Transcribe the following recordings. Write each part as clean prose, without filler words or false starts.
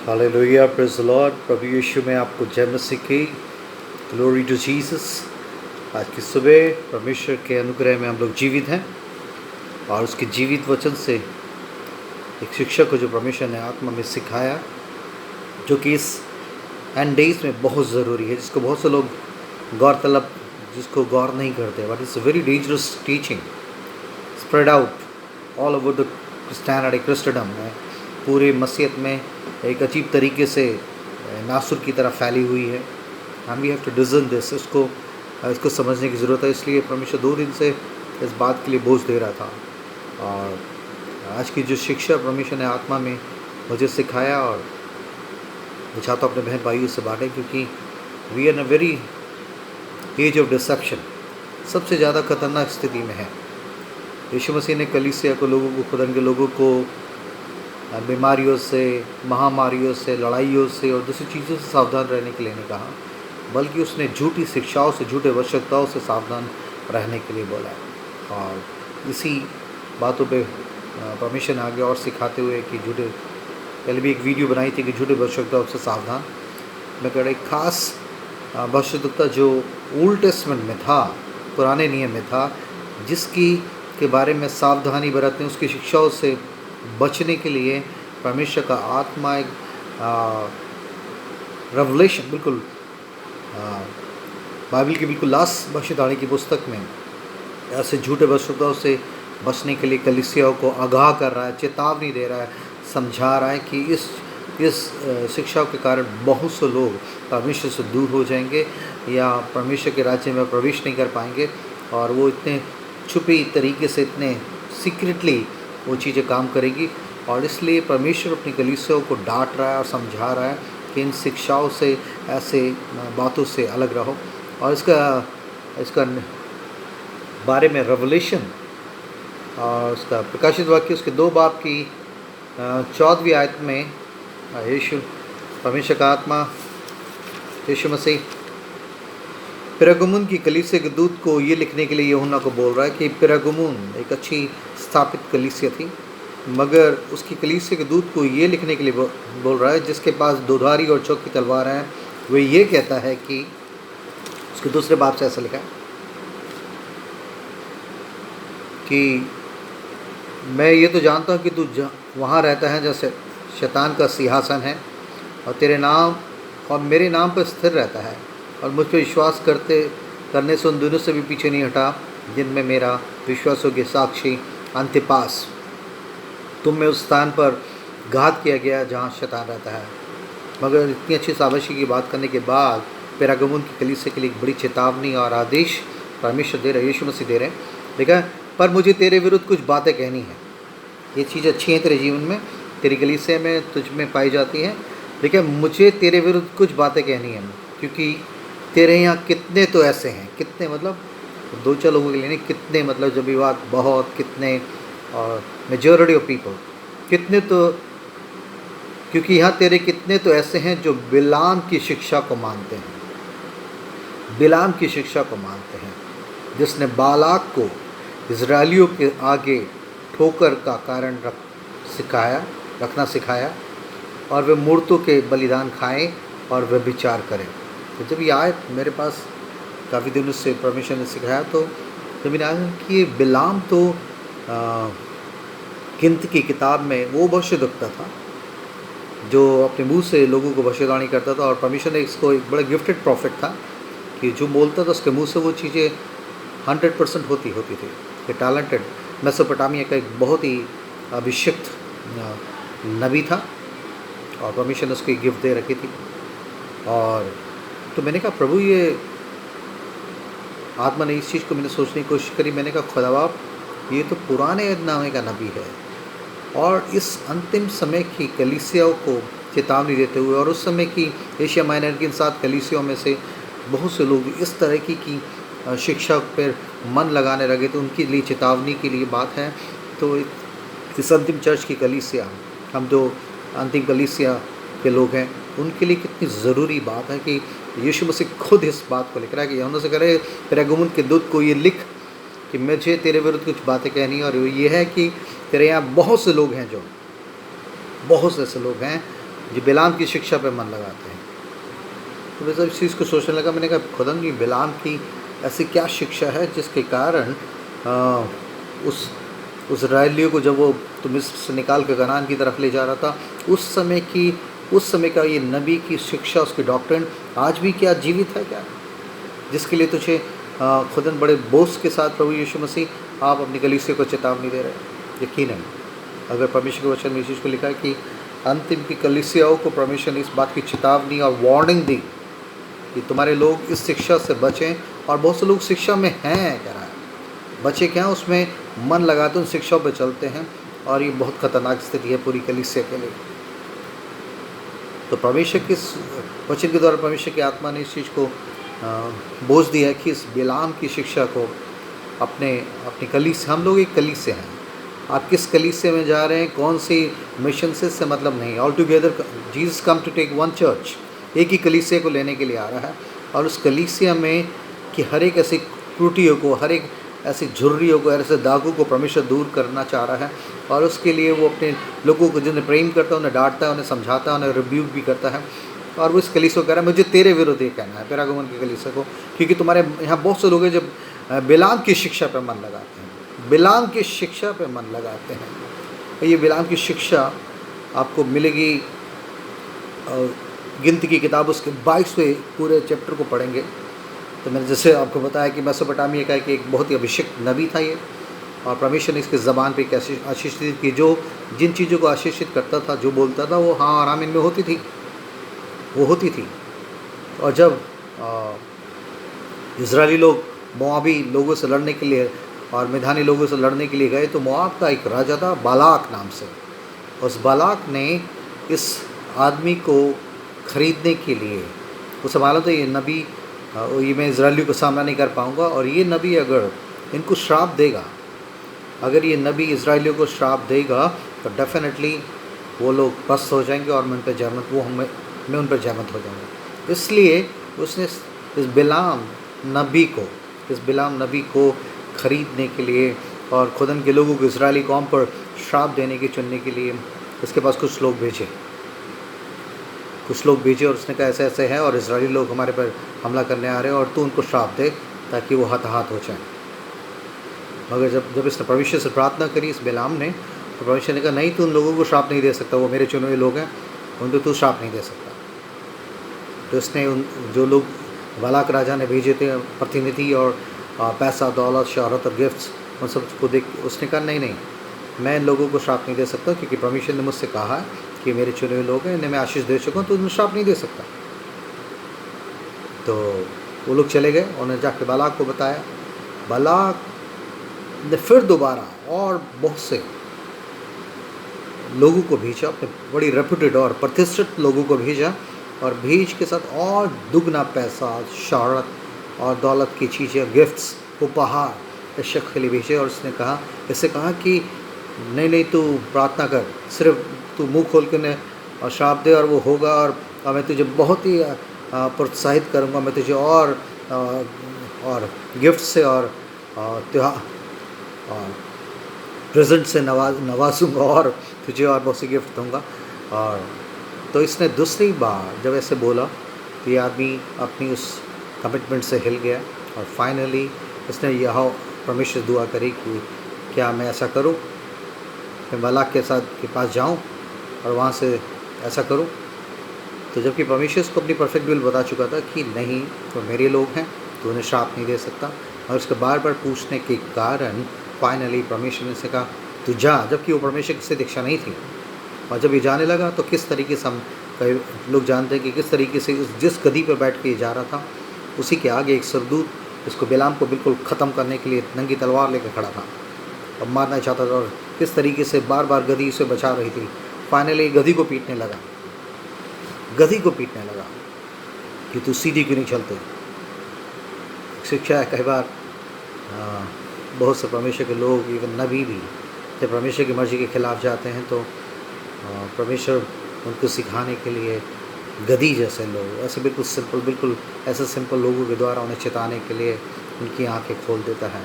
Hallelujah, praise the Lord. प्रभु यीशु में आपको जय मसीह की। Glory to Jesus. आज की सुबह परमेश्वर के अनुग्रह में हम लोग जीवित हैं और उसके जीवित वचन से एक शिक्षा को जो परमेश्वर ने आत्मा में सिखाया, जो कि इस एंड डेज में बहुत ज़रूरी है, जिसको बहुत से लोग जिसको गौर नहीं करते। But it's a very dangerous teaching spread out all over the Christendom में, पूरे मसीहत में एक अजीब तरीके से नासुर की तरह फैली हुई है। हम वी हैव टू डिज़र्न दिस। इसको समझने की ज़रूरत है। इसलिए परमेश्वर 2 दिन से इस बात के लिए बोझ दे रहा था। और आज की जो शिक्षा परमेश्वर ने आत्मा में मुझे सिखाया, और मैं चाहता हूँ अपने बहन भाइयों से बांटें, क्योंकि we are in a very age of deception. सबसे ज़्यादा खतरनाक स्थिति में है। यीशु मसीह ने कलीसिया को, लोगों को, खुदा के लोगों को बीमारियों से, महामारियों से, लड़ाइयों से और दूसरी चीज़ों से सावधान रहने के लिए नहीं कहा, बल्कि उसने झूठी शिक्षाओं से, झूठे आवश्यकताओं से सावधान रहने के लिए बोला। और इसी बातों पे परमेश्वर ने आगे और सिखाते हुए कि पहले भी एक वीडियो बनाई थी कि झूठे आवश्यकताओं से सावधान। मैं कह रहा एक खास आवश्यकता जो ओल्ड टेस्टमेंट में था, पुराने नियम में था, जिसकी के बारे में सावधानी बरतने, उसकी शिक्षाओं से बचने के लिए परमेश्वर का आत्मा एक रेवलेशन, बिल्कुल बाइबल की बिल्कुल लास्ट भविष्यवाणी की पुस्तक में ऐसे झूठे आवश्यकताओं से बचने के लिए कलीसियाओं को आगाह कर रहा है, चेतावनी दे रहा है, समझा रहा है कि इस शिक्षा के कारण बहुत से लोग परमेश्वर से दूर हो जाएंगे या परमेश्वर के राज्य में प्रवेश नहीं कर पाएंगे, और वो इतने छुपी तरीके से, इतने सीक्रेटली वो चीज़ें काम करेगी। और इसलिए परमेश्वर अपनी कलीसियाओं को डांट रहा है और समझा रहा है कि इन शिक्षाओं से, ऐसे बातों से अलग रहो। और इसका बारे में रेवलेशन और उसका प्रकाशित वाक्य उसके 2 बाब की 14वीं आयत में परमेश्वर का आत्मा यीशु मसीह पिरगमुन की कलीसिया के दूत को ये लिखने के लिए यूहन्ना को बोल रहा है कि पिरगमुन एक अच्छी स्थापित कलीसिया थी, मगर उसकी कलीसिया के दूत को ये लिखने के लिए बोल रहा है जिसके पास दोधारी और चौकी तलवार है। वे ये कहता है कि उसके दूसरे बाब से ऐसा लिखा है कि मैं ये तो जानता हूँ कि तू वहाँ रहता है जैसे शैतान का सिंहासन है, और तेरे नाम और मेरे नाम पर स्थिर रहता है, और मुझ पर विश्वास करने से उन दोनों से भी पीछे नहीं हटा जिनमें मेरा विश्वासों के साक्षी अंतिपास तुम में उस स्थान पर घात किया गया जहाँ शैतान रहता है। मगर इतनी अच्छी शाबाशी की बात करने के बाद पेरागमुन की कलीसिया के लिए एक बड़ी चेतावनी और आदेश परमेश्वर दे रहे, यीशु मसीह दे रहे हैं। देखा, पर मुझे तेरे विरुद्ध कुछ बातें कहनी है। ये चीज़ अच्छी है तेरे जीवन में, तेरी कलीसिया में, तुझ में पाई जाती हैं। देखिए, मुझे तेरे विरुद्ध कुछ बातें कहनी है, क्योंकि तेरे यहाँ कितने तो ऐसे हैं, कितने मतलब 2-4 लोगों के लिए नहीं, कितने मतलब जब भी बात बहुत, कितने और मेजॉरिटी ऑफ पीपल, कितने तो, क्योंकि यहाँ तेरे कितने तो ऐसे हैं जो बिलाम की शिक्षा को मानते हैं, बिलाम की शिक्षा को मानते हैं, जिसने बालाक को इजरायलियों के आगे ठोकर का कारण रखना सिखाया, और वे मूर्तों के बलिदान खाएं और वे विचार करें। तो जब ये आए मेरे पास काफ़ी दिनों से परमेश्वर ने सिखाया, तो जब मैंने आया कि ये बिलाम तो गिनती की किताब में वो भविष्यवक्ता था जो अपने मुंह से लोगों को भविष्यवाणी करता था, और परमेश्वर ने इसको एक बड़ा गिफ्टेड प्रॉफिट था कि जो बोलता था उसके मुंह से वो चीज़ें 100% होती थी। ये टैलेंटेड मेसोपोटामिया का एक बहुत ही अभिषिक्त नबी था, और परमेश्वर ने उसको एक गिफ्ट दे रखी थी। और तो मैंने कहा, प्रभु, ये आत्मा ने इस चीज़ को मैंने सोचने की कोशिश करी। मैंने कहा, खुदा बाप, ये तो पुराने नामे का नबी है, और इस अंतिम समय की कलीसियाओं को चेतावनी देते हुए, और उस समय की एशिया माइनर के साथ कलीसियाओं में से बहुत से लोग इस तरह की शिक्षा पर मन लगाने लगे, तो उनके लिए चेतावनी के लिए बात है। तो इस अंतिम चर्च की कलीसिया, हम जो अंतिम कलीसिया के लोग हैं, उनके लिए कितनी ज़रूरी बात है कि यीशु मसीह खुद इस बात को लिख रहा है कि यूहन्ना से कह रहे पेरगमुन के दूत को ये लिख कि मुझे तेरे विरुद्ध कुछ बातें कहनी है, और ये है कि तेरे यहाँ बहुत से लोग हैं, जो बहुत से ऐसे लोग हैं जो बिलाम की शिक्षा पे मन लगाते हैं। तो मैं जब इस चीज़ को सोचने लगा, मैंने कहा खुदावंद बिलाम की ऐसी क्या शिक्षा है जिसके कारण उस इज़राइलियों को जब वो तो मिस्र से निकाल के कनान की तरफ ले जा रहा था, उस समय का ये नबी की शिक्षा, उसकी डॉक्ट्रिन आज भी क्या जीवित है क्या? जिसके लिए तुझे खुदावंद बड़े बोझ के साथ प्रभु यीशु मसीह आप अपनी कलीसिया को चेतावनी दे रहे हैं। यकीनन अगर परमेश्वर के वचन में इस चीज़ को लिखा है कि अंतिम की कलीसियाओं को परमेश्वर ने इस बात की चेतावनी और वार्निंग दी कि तुम्हारे लोग इस शिक्षा से बचें, और बहुत से लोग शिक्षा में हैं कह रहा है, बचे क्या उसमें मन लगाते उन शिक्षाओं पर चलते हैं, और ये बहुत खतरनाक स्थिति है पूरी कलीसिया के लिए। तो परमेश्वर के वचन के द्वारा परमेश्वर की आत्मा ने इस चीज़ को बोझ दिया है कि इस बिलाम की शिक्षा को अपनी कलीसिया, हम लोग एक कलीसिया हैं, आप किस कलीसिया में जा रहे हैं, कौन सी मिशन से मतलब नहीं। All together Jesus come to take one church, एक ही कलीसिया को लेने के लिए आ रहा है, और उस कलीसिया में कि हर एक ऐसी त्रुटियों को, हर एक ऐसी झुर्रियों को, ऐसे दागों को परमेश्वर दूर करना चाह रहा है। और उसके लिए वो अपने लोगों को जिन्हें प्रेम करता है उन्हें डांटता है, उन्हें समझाता है, उन्हें रिब्यूक भी करता है। और वो इस कलीसिया को कह रहा है मुझे तेरे विरुद्ध ये कहना है, पेरागमन की कलीसिया को, क्योंकि तुम्हारे यहाँ बहुत से लोग हैं जब बिलाम की शिक्षा पर मन लगाते हैं, बिलाम की शिक्षा पर मन लगाते हैं। ये बिलाम की शिक्षा आपको मिलेगी, गिनती की किताब उसके 22वें पूरे चैप्टर को पढ़ेंगे तो मैंने जैसे आपको बताया कि मेसोपोटामिया का कि एक बहुत ही अभिषिक्त नबी था ये, और परमेश्वर ने इसकी ज़बान पे एक आशीषित की, जो जिन चीज़ों को आशीषित करता था, जो बोलता था वो हाँ और आमीन में होती थी, वो होती थी। और जब इजरायली लोग मोआबी लोगों से लड़ने के लिए और मिधानी लोगों से लड़ने के लिए गए, तो मोआब का एक राजा था बालाक नाम से। उस बालाक ने इस आदमी को ख़रीदने के लिए, उसे मालूम था ये नबी, ये मैं इजरायलियों को सामना नहीं कर पाऊँगा, और ये नबी अगर इनको श्राप देगा, अगर ये नबी इजरायलियों को श्राप देगा तो डेफिनेटली वो लोग पस्त हो जाएंगे और मैं उन पर जहमत मैं उन पर जहमत हो जाऊँगा। इसलिए उसने इस बिलाम नबी को ख़रीदने के लिए और खुदन के लोगों को इजरायली कौम पर श्राप देने के चुनने के लिए इसके पास कुछ लोग भेजे और उसने कहा ऐसे ऐसे है और इजरायली लोग हमारे पर हमला करने आ रहे हैं और तू उनको श्राप दे ताकि वो हताहत हो जाए। मगर जब इसने परमेश्वर से प्रार्थना करी इस बिलाम ने, तो परमेश्वर ने कहा नहीं, तू उन लोगों को श्राप नहीं दे सकता, वो मेरे चुने हुए लोग हैं, उनको तू श्राप नहीं दे सकता। तो इसने उन जो लोग बालाक राजा ने भेजे थे प्रतिनिधि और पैसा दौलत शहरत और गिफ्ट्स, उन सबको देख उसने कहा नहीं, मैं इन लोगों को श्राप नहीं दे सकता, क्योंकि परमेश्वर ने मुझसे कहा है कि मेरे चुने हुए लोग हैं, इन्हें मैं आशीष दे चुका हूँ, तो उन्हें श्राप नहीं दे सकता। तो वो लोग चले गए, उन्होंने जाके बालाक को बताया। बालाक ने फिर दोबारा और बहुत से लोगों को भेजा, अपने बड़ी रेप्यूटेड और प्रतिष्ठित लोगों को भेजा, और भेज के साथ और दुगना पैसा शहरत और दौलत की चीज़ें, गिफ्ट्स, उपहार इस शख्स के लिए भेजे। और उसने कहा, इससे कहा कि नहीं तू प्रार्थना कर, सिर्फ तू मुंह खोल के ने और श्राप दे और वो होगा, और मैं तुझे बहुत ही प्रोत्साहित करूँगा, मैं तुझे और गिफ्ट से और त्योहार और प्रेजेंट से नवाजूँगा और तुझे और बहुत सी गिफ्ट दूँगा। और तो इसने दूसरी बार जब ऐसे बोला तो ये आदमी अपनी उस कमिटमेंट से हिल गया, और फाइनली इसने यह परमेश्वर दुआ करी कि क्या मैं ऐसा करूं, मैं बालाक के पास जाऊं और वहां से ऐसा करूं। तो जबकि परमेश्वर उसको अपनी परफेक्ट विल बता चुका था कि नहीं, तो मेरे लोग हैं, तो उन्हें श्राप नहीं दे सकता। और उसके बार बार पूछने के कारण फाइनली परमेश्वर ने से कहा तू जा, जबकि वो परमेश्वर से दीक्षा नहीं थी। और जब ये जाने लगा तो किस तरीके से हम कई लोग जानते हैं कि किस तरीके से जिस गदी पर बैठ के ये जा रहा था, उसी के आगे एक सरदूत इसको बिलाम को बिल्कुल ख़त्म करने के लिए नंगी तलवार लेकर खड़ा था और मारना चाहता था, और किस तरीके से बार बार गदी उसे बचा रही थी। फाइनली गदी को पीटने लगा कि तू सीधी क्यों नहीं चलते। शिक्षा है कई बार बहुत से परमेश्वर के लोग, इवन नबी भी जब परमेश्वर की मर्ज़ी के खिलाफ जाते हैं तो परमेश्वर उनको सिखाने के लिए गधी जैसे लोग, ऐसे बिल्कुल ऐसे सिंपल लोगों के द्वारा उन्हें चेताने के लिए उनकी आंखें खोल देता है,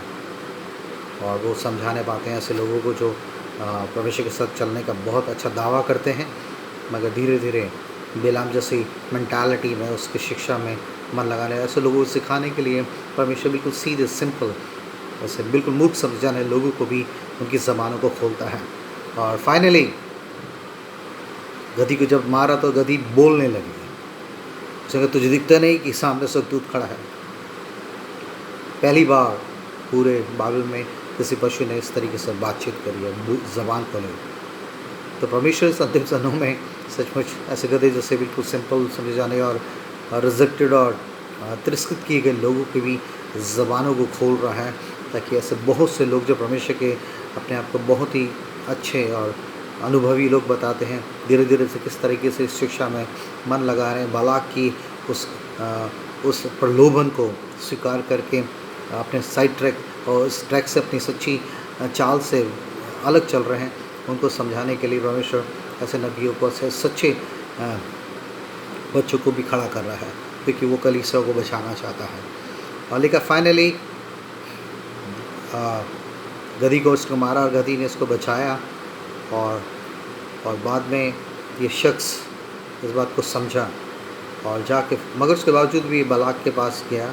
और वो समझाने पाते हैं ऐसे लोगों को जो परमेश्वर के साथ चलने का बहुत अच्छा दावा करते हैं, मगर धीरे धीरे बिलाम जैसी मेंटालिटी में, उसकी शिक्षा में मन लगाने, ऐसे लोगों को सिखाने के लिए परमेश्वर बिल्कुल सीधे सिंपल, ऐसे बिल्कुल मूर्ख समझ जाने लोगों को भी उनकी ज़बानों को खोलता है। और फाइनली गधी को जब मारा तो गधी बोलने लगी। उसने तुझे दिखता नहीं कि सामने स्वर्गदूत खड़ा है। पहली बार पूरे बाइबल में किसी पशु ने इस तरीके से बातचीत करी है, ज़बान खोले। तो परमेश्वर इस अंतिम दिनों में सचमुच ऐसे गधे जैसे बिल्कुल सिंपल समझे जाने और रिजेक्टेड और तिरस्कृत किए गए लोगों की भी ज़बानों को खोल रहा है, ताकि ऐसे बहुत से लोग जो परमेश्वर के अपने आप को बहुत ही अच्छे और अनुभवी लोग बताते हैं, धीरे धीरे से किस तरीके से इस शिक्षा में मन लगा रहे हैं, बालाक की उस प्रलोभन को स्वीकार करके अपने साइड ट्रैक और इस ट्रैक से अपनी सच्ची चाल से अलग चल रहे हैं। उनको समझाने के लिए परमेश्वर ऐसे नबियों को, ऐसे सच्चे बच्चों को भी खड़ा कर रहा है, क्योंकि वो कलीसिया को बचाना चाहता है। और लेकिन फाइनली गधी को उसको मारा और गधी ने इसको बचाया। और बाद में ये शख्स इस बात को समझा और जाके, मगर उसके बावजूद भी बालाक के पास गया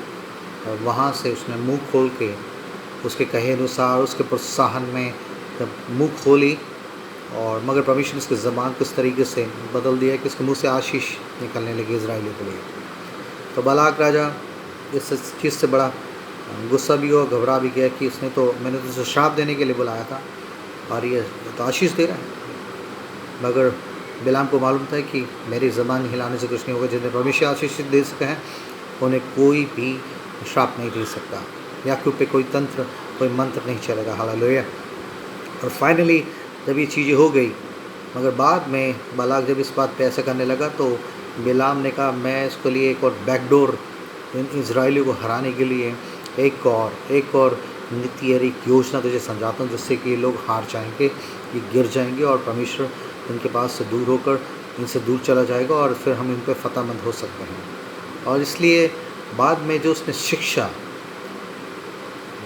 और वहाँ से उसने मुंह खोल के उसके कहे अनुसार, उसके प्रोत्साहन में जब मुंह खोली, और मगर परमेश्वर ने इसकी ज़बान को इस तरीके से बदल दिया कि उसके मुंह से आशीष निकलने लगी इजराइलियों के लिए। तो बालाक राजा इस चीज़ से बड़ा गुस्सा भी हुआ, घबरा भी गया कि मैंने तो उसे श्राप देने के लिए बुलाया था और ये तो आशीष दे रहा है। मगर बिलाम को मालूम था कि मेरी ज़बान हिलाने से कुछ नहीं होगा। जिन्हें परमेश्वर आशीष दे सके हैं उन्हें कोई भी श्राप नहीं दे सकता, याकूब पे कोई तंत्र, कोई मंत्र नहीं चलेगा। हालेलुया। और फाइनली जब ये चीज़ें हो गई, मगर बाद में बालाक जब इस बात पे ऐसा करने लगा तो बिलाम ने कहा, मैं इसके लिए एक और बैकडोर, इन इजराइलियों को हराने के लिए एक और नीति और एक योजना तुझे समझाता हूँ, जिससे कि ये लोग हार जाएंगे, ये गिर जाएंगे और परमेश्वर इनके पास से दूर होकर इनसे दूर चला जाएगा और फिर हम इन पर फतेहमंद हो सकते हैं। और इसलिए बाद में जो उसने शिक्षा,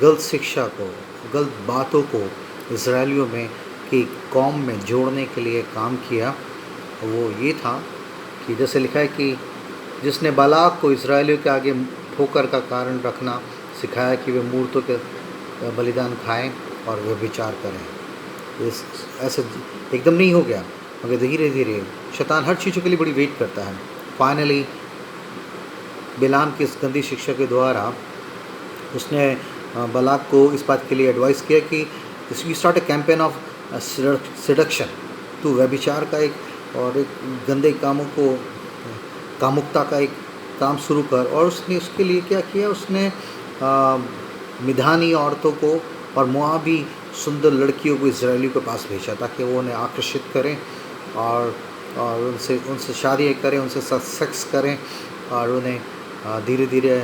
गलत शिक्षा को, गलत बातों को इजराइलियों में की कौम में जोड़ने के लिए काम किया, वो ये था कि जैसे लिखा है कि जिसने बालाक को इजराइलियों के आगे ठोकर का कारण रखना सिखाया कि वे मूर्तों के बलिदान खाएं और वे विचार करें। इस ऐसे एकदम नहीं हो गया, मगर धीरे धीरे शैतान हर चीज़ों के लिए बड़ी वेट करता है। फाइनली बिलाम की इस गंदी शिक्षा के द्वारा उसने बालाक को इस बात के लिए एडवाइस किया कि you start a campaign of seduction, तो व्यभिचार का एक गंदे कामों को, कामुकता का एक काम शुरू कर। और उसने उसके लिए क्या किया, उसने मिधानी औरतों को और मोआबी सुंदर लड़कियों को इजरायलियों के पास भेजा, ताकि वो उन्हें आकर्षित करें और उनसे शादी करें, उनसे साथ सेक्स करें और उन्हें धीरे धीरे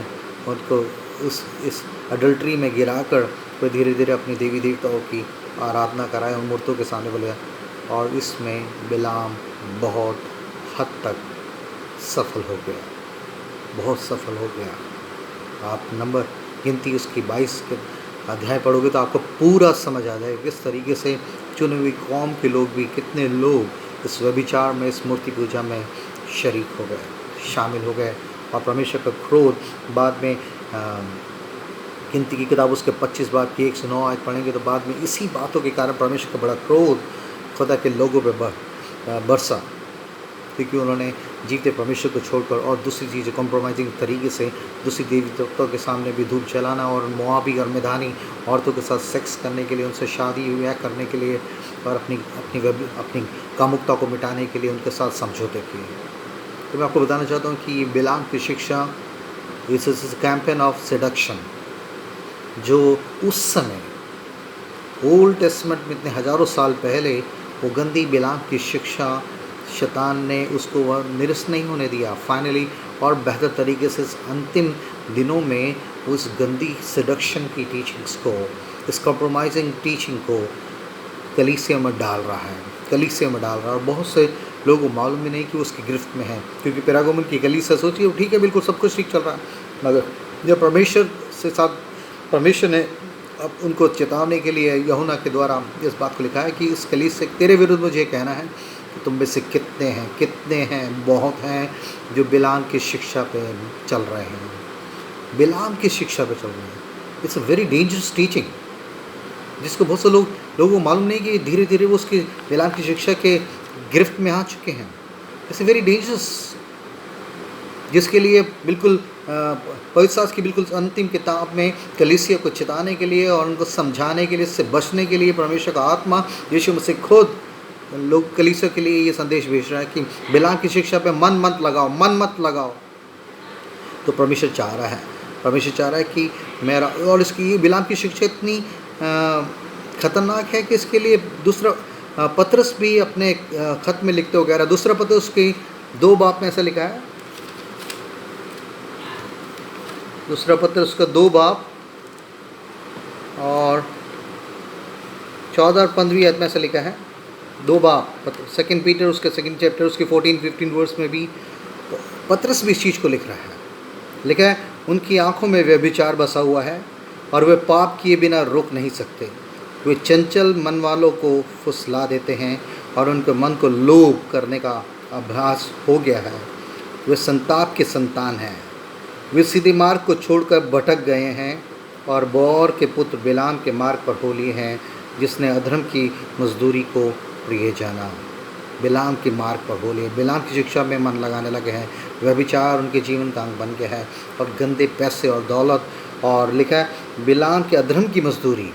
उनको इस अडल्ट्री में गिराकर वे धीरे धीरे अपनी देवी देवताओं की आराधना कराएं, उन मूर्तों के सामने बोले। और इसमें बिलाम बहुत हद तक सफल हो गया, बहुत सफल हो गया। आप नंबर गिनती उसकी 22 के अध्याय पढ़ोगे तो आपको पूरा समझ आ जाएगा किस तरीके से चुनी हुई कौम के लोग भी, कितने लोग इस व्यभिचार में, इस मूर्ति पूजा में शरीक हो गए, शामिल हो गए। और परमेश्वर का क्रोध बाद में गिनती की किताब उसके 25 बात की 109 आयत पढ़ेंगे तो बाद में इसी बातों के कारण परमेश्वर का बड़ा क्रोध खुदा के लोगों पे बरसा, क्योंकि उन्होंने जीवते परमेश्वर को छोड़कर और दूसरी चीज़ें कॉम्प्रोमाइजिंग तरीके से दूसरी देवी देवताओं के सामने भी धूप जलाना और मोआबी और मिधानी औरतों के साथ सेक्स करने के लिए, उनसे शादी ब्याह करने के लिए और अपनी कामुकता को मिटाने के लिए उनके साथ समझौते किए। तो मैं आपको बताना चाहता हूँ कि ये बिलाम की शिक्षा, this is campaign of seduction, जो उस समय ओल्ड टेस्टमेंट में इतने हज़ारों साल पहले वो गंदी बिलाम की शिक्षा शैतान ने उसको वह निरस्त नहीं होने दिया। फाइनली और बेहतर तरीके से इस अंतिम दिनों में उस गंदी सेडक्शन की टीचिंग्स को, इस कॉम्प्रोमाइजिंग टीचिंग को कलीसिया में डाल रहा है, और बहुत से लोगों को मालूम भी नहीं कि वो उसकी गिरफ्त में है। क्योंकि पेरागोमन की कलीसिया सोचिए ठीक है, बिल्कुल सब कुछ ठीक चल रहा है, मगर जब परमेश्वर ने अब उनको चेतावने के लिए यूहन्ना के द्वारा इस बात को लिखा है कि इस कलीसिया से तेरे विरुद्ध मुझे कहना है कि तुम में से कितने हैं, बहुत हैं जो बिलाम की शिक्षा पे चल रहे हैं, बिलाम की शिक्षा पे चल रहे हैं। It's a very dangerous teaching, जिसको बहुत से लोगों को मालूम नहीं कि धीरे धीरे वो उसकी बिलाम की शिक्षा के गिरफ्त में आ चुके हैं। इट्स वेरी डेंजरस, जिसके लिए बिल्कुल पवित्र शास्त्र की बिल्कुल अंतिम किताब में कलीसिया को चिताने के लिए और उनको समझाने के लिए, इससे बचने के लिए परमेश्वर का आत्मा यीशु मसीह खुद लोग कलीसिया के लिए ये संदेश भेज रहा है कि बिलाम की शिक्षा पे मन मत लगाओ। तो परमेश्वर चाह रहा है कि मेरा, और इसकी ये बिलाम की शिक्षा इतनी खतरनाक है कि इसके लिए दूसरा पतरस भी अपने खत में लिखते हो गया, दूसरा पतरस की 2 बाब में ऐसा लिखा है, दूसरा पतरस का 2 बाब और 14 और 15वीं आयत में ऐसा लिखा है, 2 बाब 2 पीटर उसके 2nd चैप्टर उसके 14-15 वर्स में भी पतरस भी इस चीज़ को लिख रहा है। लिखा है, उनकी आंखों में व्यभिचार बसा हुआ है और वे पाप किए बिना रुक नहीं सकते। वे चंचल मन वालों को फुसला देते हैं और उनके मन को लोभ करने का अभ्यास हो गया है। वे संताप के संतान हैं, वे सीधे मार्ग को छोड़कर भटक गए हैं और बौर के पुत्र बिलाम के मार्ग पर हो लिए हैं, जिसने अधर्म की मजदूरी को प्रिय जाना। बिलाम के मार्ग पर हो लिए, बिलाम की शिक्षा में मन लगाने लगे हैं, व्यभिचार उनके जीवन का अंग बन गया है और गंदे पैसे और दौलत, और लिखा है बिलाम के अधर्म की मजदूरी,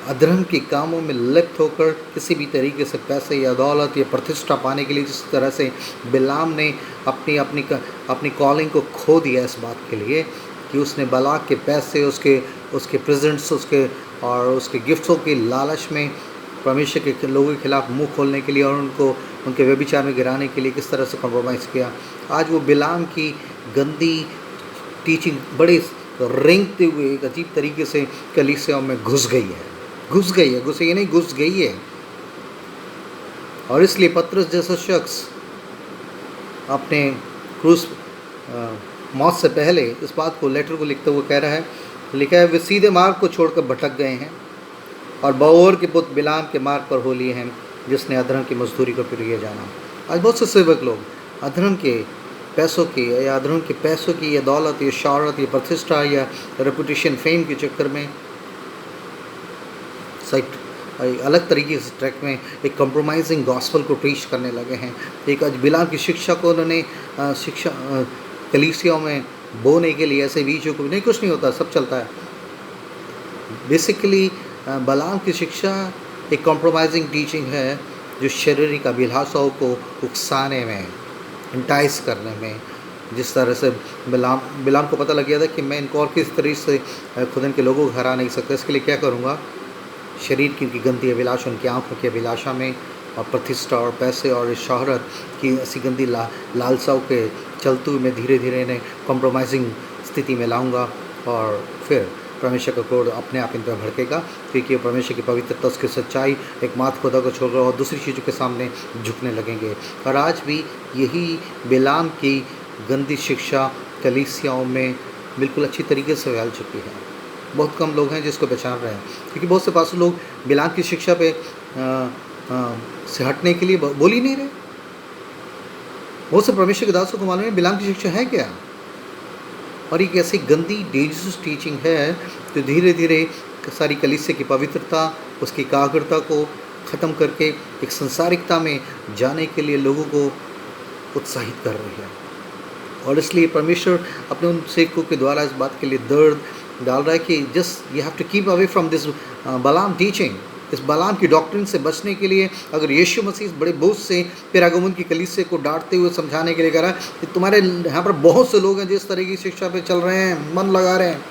अधर्म के कामों में लिप्त होकर किसी भी तरीके से पैसे या दौलत या प्रतिष्ठा पाने के लिए, जिस तरह से बिलाम ने अपनी कॉलिंग को खो दिया इस बात के लिए कि उसने बालाक के पैसे, उसके प्रेजेंट्स, उसके गिफ्टों के लालच में परमेश्वर के लोगों के खिलाफ मुंह खोलने के लिए और उनके व्यभिचार में गिराने के लिए किस तरह से कॉम्प्रोमाइज़ किया। आज वो बिलाम की गंदी टीचिंग बड़े रेंगते हुए एक अजीब तरीके से कलीसियाओं में घुस गई है। और इसलिए पतरस जैसा शख्स अपने क्रूस मौत से पहले इस बात को, लेटर को लिखते हुए कह रहा है, लिखा है, वे सीधे मार्ग को छोड़कर भटक गए हैं और बओर के पुत्र बिलाम के मार्ग पर हो लिए हैं, जिसने अधर्म की मजदूरी को प्रिय जाना। आज बहुत से सेवक लोग अधर्म के पैसों की या दौलत या शौहरत या प्रतिष्ठा या रेपुटेशन, फेम के चक्कर में अलग तरीके से ट्रैक में एक कंप्रोमाइजिंग गॉस्पल को प्रीच करने लगे हैं। एक आज बिलाम की शिक्षा को उन्होंने कलीसियाओं में बोने के लिए ऐसे बीजों को नहीं, कुछ नहीं होता, सब चलता है। बेसिकली बिलाम की शिक्षा एक कॉम्प्रोमाइजिंग टीचिंग है जो शारीरिक अभिलाषाओं को उकसाने में, इंटाइस करने में, जिस तरह से बिलाम को पता लग गया था कि मैं इनको और किस तरीके से खुद इनके लोगों को हरा नहीं सकता, इसके लिए क्या करूँगा, शरीर की उनकी गंदी अभिलाषा, उनकी आँखों की अभिलाषा में और प्रतिष्ठा और पैसे और शोहरत की ऐसी गंदी लालसाओं के चलते हुए मैं धीरे धीरे इन्हें कॉम्प्रोमाइजिंग स्थिति में लाऊंगा और फिर परमेश्वर का क्रोध अपने आप इन पर भड़केगा, क्योंकि वो परमेश्वर की पवित्रता, उसकी सच्चाई, एकमात्र खुदा को छोड़कर और दूसरी चीज़ों के सामने झुकने लगेंगे। और आज भी यही बिलाम की गंदी शिक्षा कलीसियाओं में बिल्कुल अच्छी तरीके से फैल चुकी है। बहुत कम लोग हैं जिसको पहचान रहे हैं, क्योंकि बहुत से पास लोग बिलाम की शिक्षा पे से हटने के लिए बोल ही नहीं रहे। बहुत से परमेश्वर के दासों को मालूम है बिलाम की शिक्षा है क्या, और एक ऐसी गंदी डेंजरस टीचिंग है जो धीरे धीरे सारी कलीसिया की पवित्रता, उसकी एकाग्रता को ख़त्म करके एक संसारिकता में जाने के लिए लोगों को उत्साहित कर रही है। और इसलिए परमेश्वर अपने उन सेवकों के द्वारा इस बात के लिए दर्द डाल रहा है कि just you have to keep away from this Balaam teaching. इस बलाम की डॉक्ट्रिन से बचने के लिए अगर यीशु मसीह बड़े बोझ से पेरागमुन की कलीसिया को डांटते हुए समझाने के लिए कह रहा है कि तुम्हारे यहाँ पर बहुत से लोग हैं जिस तरह की शिक्षा पे चल रहे हैं, मन लगा रहे हैं।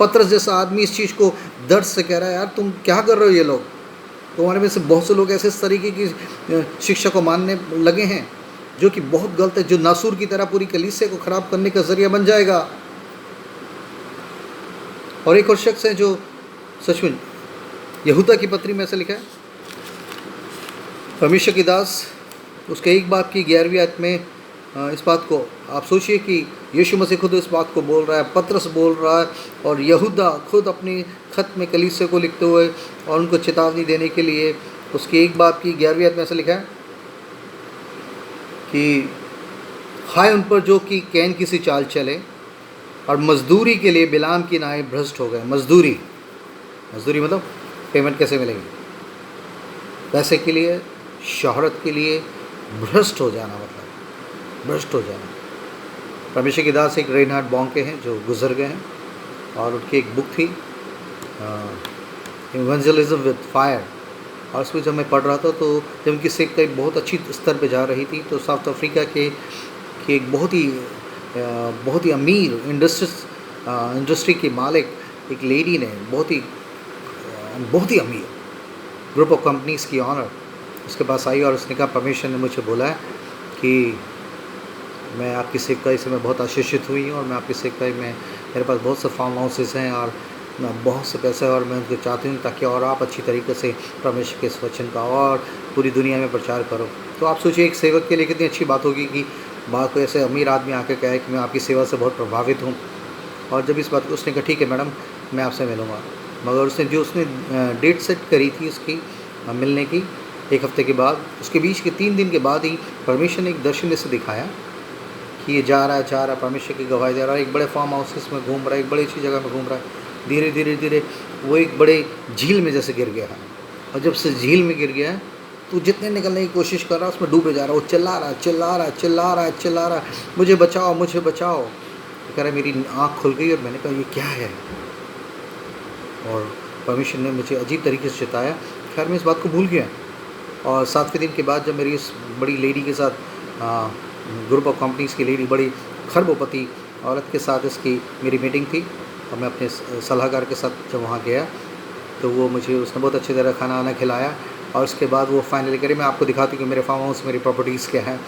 पतरस जैसा आदमी इस चीज़ को दर्द से कह रहा है, यार तुम क्या कर रहे हो, ये लोग तुम्हारे में से बहुत से लोग ऐसे इस तरीके की शिक्षा को मानने लगे हैं जो कि बहुत गलत है, जो नासूर की तरह पूरी कलीसिया को ख़राब करने का ज़रिया बन जाएगा। और एक और शख्स है जो सच में यहूदा की पत्री में ऐसा लिखा है, परमेश्वर की दास उसके 1 बाब की 11वीं आयत में इस बात को आप सोचिए कि यीशु मसीह खुद इस बात को बोल रहा है, पतरस बोल रहा है और यहूदा खुद अपनी खत में कलीसिया को लिखते हुए और उनको चेतावनी देने के लिए उसके 1 बाब की 11वीं आयत में ऐसा लिखा है, कि हाय उन पर जो कि कैन की सी चाल चले और मजदूरी के लिए बिलाम की नाई भ्रष्ट हो गए। मजदूरी मजदूरी मतलब पेमेंट कैसे मिलेगी? पैसे के लिए, शोहरत के लिए भ्रष्ट हो जाना, मतलब भ्रष्ट हो जाना। परमेश्वर के दास एक रेनहार्ड बॉन्के हैं जो गुजर गए हैं, और उनकी एक बुक थी इवेंजलिज्म विद फायर, और उसमें जब मैं पढ़ रहा था तो जब उनकी सेवकाई बहुत अच्छी स्तर पे जा रही थी तो साउथ अफ्रीका के एक बहुत ही अमीर इंडस्ट्री के मालिक एक लेडी ने बहुत ही अमीर ग्रुप ऑफ कंपनीज़ की ऑनर उसके पास आई और उसने कहा परमेश्वर ने मुझे बोला है कि मैं आपकी सेवकाई से मैं बहुत आशीषित हुई हूँ और मैं आपकी सेवकाई में मेरे पास बहुत से फार्म हाउसेस हैं और बहुत से पैसे और मैं उनको चाहती हूँ ताकि और आप अच्छी तरीके से परमेश्वर के इस वचन का और पूरी दुनिया में प्रचार करो। तो आप सोचिए एक सेवक के लिए कितनी अच्छी बात होगी कि बात को ऐसे अमीर आदमी आके कहे कि मैं आपकी सेवा से बहुत प्रभावित हूँ। और जब इस बात को उसने कहा ठीक है मैडम मैं आपसे मिलूँगा, मगर उसने डेट सेट करी थी उसकी मिलने की 1 हफ्ते के बाद, उसके बीच के 3 दिन के बाद ही परमेश्वर ने एक दर्शन से दिखाया कि ये जा रहा है परमेश्वर की गवाही दे रहा है, एक बड़े फार्म हाउसेस में घूम रहा है, एक बड़ी अच्छी जगह में घूम रहा है। धीरे धीरे वो एक बड़े झील में जैसे गिर गया है, और जब से झील में गिर गया है तो जितने निकलने की कोशिश कर रहा है उसमें डूबे जा रहा है। वो चिल्ला रहा है मुझे बचाओ। कह रहा मेरी आँख खुल गई और मैंने कहा ये क्या है, और परमेश्वर ने मुझे अजीब तरीके से चिताया। खैर मैं इस बात को भूल गया, और 7वें दिन के बाद जब मेरी इस बड़ी लेडी के साथ ग्रुप ऑफ कंपनीज़ की लेडी, बड़ी खरबोपति औरत के साथ इसकी मेरी मीटिंग थी, और मैं अपने सलाहकार के साथ जब वहाँ गया तो वो मुझे उसने बहुत अच्छी तरह खाना वाना खिलाया, और उसके बाद वो फाइनली करे मैं आपको दिखाती हूँ कि मेरे फार्म हाउस मेरी प्रॉपर्टीज़ क्या हैं।